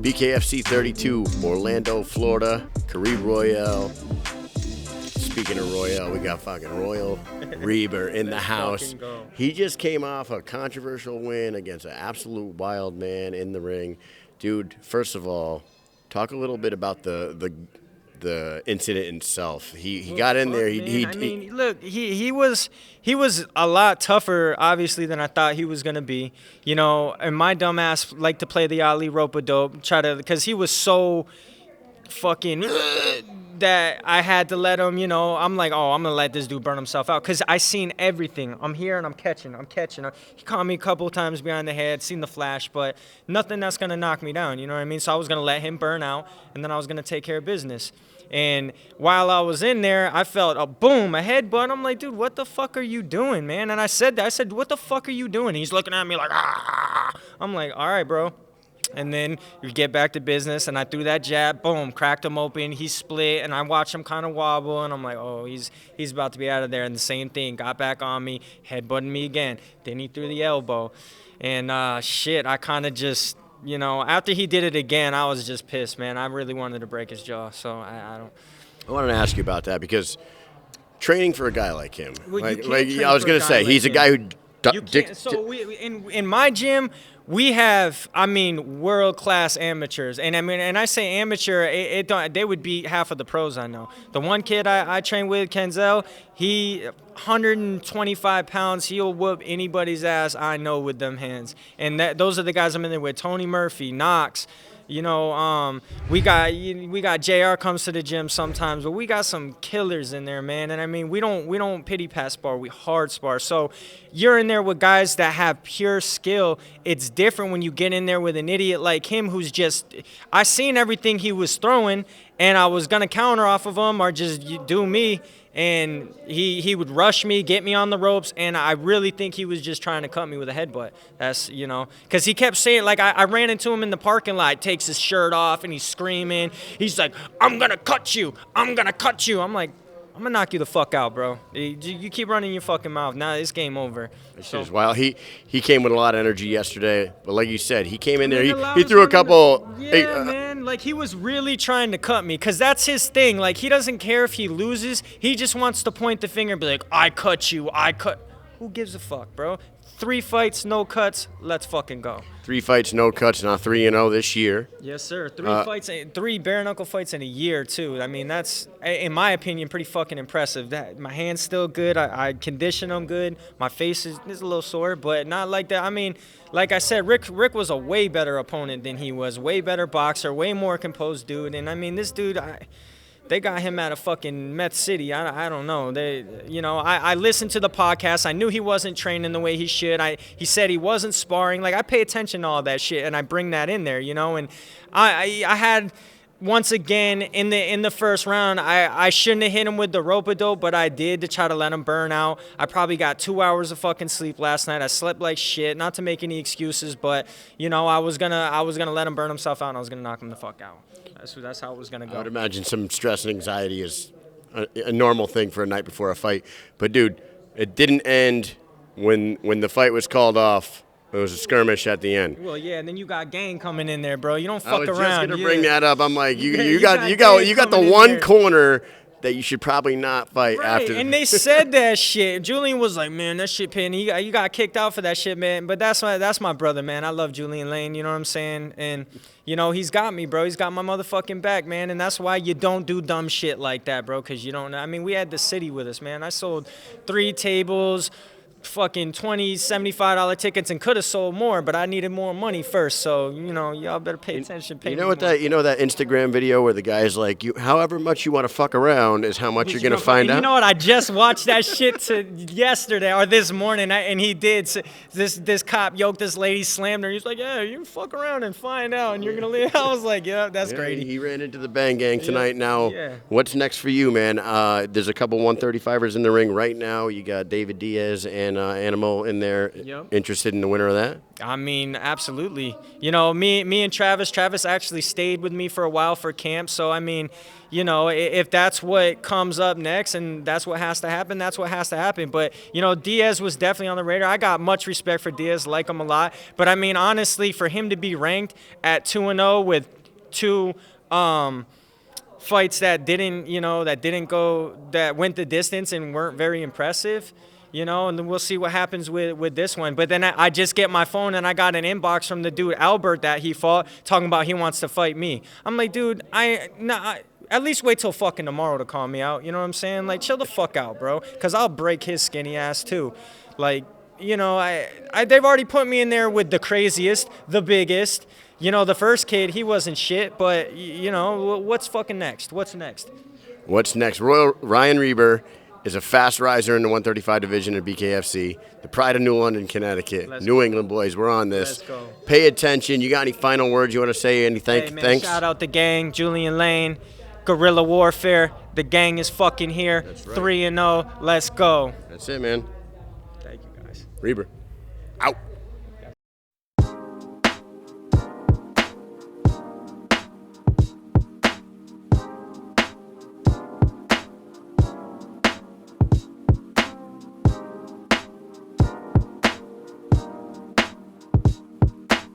BKFC 32, Orlando, Florida, Caribe Royale. Speaking of Royale, we got fucking Royal Reber in the house. He just came off a controversial win against an absolute wild man in the ring. Dude, first of all, talk a little bit about the incident itself. He got in there. Look, he was a lot tougher, obviously, than I thought he was gonna be. You know, and my dumb ass liked to play the Ali rope-a-dope, because he was so fucking that I had to let him. You know, I'm like, oh, I'm gonna let this dude burn himself out, because I seen everything. I'm here and I'm catching. He caught me a couple of times behind the head, seen the flash, but nothing that's gonna knock me down. You know what I mean? So I was gonna let him burn out, and then I was gonna take care of business. And while I was in there, I felt a boom, a headbutt. I'm like, dude, what the fuck are you doing, man? And I said that. I said, what the fuck are you doing? He's looking at me like, ah. I'm like, all right, bro. And then we get back to business, and I threw that jab, boom, cracked him open. He split, and I watched him kind of wobble, and I'm like, oh, he's about to be out of there. And the same thing, got back on me, headbutted me again. Then he threw the elbow. And I kind of just... You know, after he did it again, I was just pissed, man. I really wanted to break his jaw, so I don't. I wanted to ask you about that, because training for a guy like him, well, I was going to say, he's a guy who. In my gym, we have, world-class amateurs. And I say amateur, they would beat half of the pros I know. The one kid I train with, Kenzel, he 125 pounds, he'll whoop anybody's ass I know with them hands. And those are the guys I'm in there with. Tony Murphy, Knox. You know, we got JR comes to the gym sometimes, but we got some killers in there, man. And we don't pity pass spar, we hard spar. So you're in there with guys that have pure skill. It's different when you get in there with an idiot like him who's just, I seen everything he was throwing, and I was gonna counter off of him or just do me. And he would rush me, get me on the ropes, and I really think he was just trying to cut me with a headbutt. That's, you know, because he kept saying, like, I ran into him in the parking lot, takes his shirt off, and he's screaming. He's like, I'm going to cut you. I'm going to cut you. I'm like, I'm going to knock you the fuck out, bro. You keep running your fucking mouth. Now it's game over. This is wild. He came with a lot of energy yesterday, but like you said, he came in there. He threw a couple. Man. Like, he was really trying to cut me, because that's his thing. Like, he doesn't care if he loses. He just wants to point the finger and be like, I cut you. Who gives a fuck, bro? 3 fights, no cuts. Let's fucking go. 3 fights, no cuts, now 3-0 this year. Yes, sir. 3 bare knuckle fights in a year, too. That's, in my opinion, pretty fucking impressive. My hand's still good. I condition them good. My face is a little sore, but not like that. Like I said, Rick was a way better opponent than he was. Way better boxer, way more composed dude. And, this dude... They got him at a fucking meth city. I don't know. I listened to the podcast. I knew he wasn't training the way he should. He said he wasn't sparring. Like, I pay attention to all that shit, and I bring that in there, you know. And I had, once again, in the first round, I shouldn't have hit him with the rope-a-dope, but I did to try to let him burn out. I probably got 2 hours of fucking sleep last night. I slept like shit. Not to make any excuses, but, you know, I was gonna let him burn himself out, and I was gonna knock him the fuck out. That's how it was going to go. I would imagine some stress and anxiety is a normal thing for a night before a fight. But, dude, it didn't end when the fight was called off. It was a skirmish at the end. Well, yeah, and then you got gang coming in there, bro. You don't fuck around. I was just going to bring that up. I'm like, you got the one corner that you should probably not fight after. And they said that shit. Julian was like, man, that shit pin. You got kicked out for that shit, man. But that's my brother, man. I love Julian Lane, you know what I'm saying? And, you know, he's got me, bro. He's got my motherfucking back, man. And that's why you don't do dumb shit like that, bro, because you don't know. We had the city with us, man. I sold 3 tables, fucking $20, $75 tickets, and could have sold more, but I needed more money first. So, you know, y'all better pay attention. You know that Instagram video where the guy's like, however much you want to fuck around is how much you're gonna find out. You know what? I just watched that shit yesterday or this morning, and he did. This cop yoked this lady, slammed her. He's like, yeah, you fuck around and find out, and you're gonna leave. I was like, yeah, that's great. He ran into the Bang Gang tonight. Now, what's next for you, man? There's a couple 135ers in the ring right now. You got David Diaz and and Animal in there. Yep. Interested in the winner of that? I mean, absolutely. You know, me and Travis actually stayed with me for a while for camp. So, I mean, you know, if that's what comes up next and that's what has to happen, that's what has to happen. But, you know, Diaz was definitely on the radar. I got much respect for Diaz, like him a lot. But, I mean, honestly, for him to be ranked at 2-0 with 2 fights that that went the distance and weren't very impressive, you know, and then we'll see what happens with this one. But then I just get my phone and I got an inbox from the dude Albert that he fought, talking about he wants to fight me. I'm like, dude, at least wait till fucking tomorrow to call me out. You know what I'm saying? Like, chill the fuck out, bro, because I'll break his skinny ass too. Like, you know, they've already put me in there with the craziest, the biggest. You know, the first kid, he wasn't shit, but, you know, what's fucking next? What's next? What's next? Ryan Reber is a fast riser in the 135 division at BKFC, the pride of New London, Connecticut. New England boys, we're on this. Let's go. Pay attention. You got any final words you want to say? Hey, man, thanks? Shout out the gang, Julian Lane, Guerrilla Warfare. The gang is fucking here. That's right. 3-0. Let's go. That's it, man. Thank you, guys. Reber, out.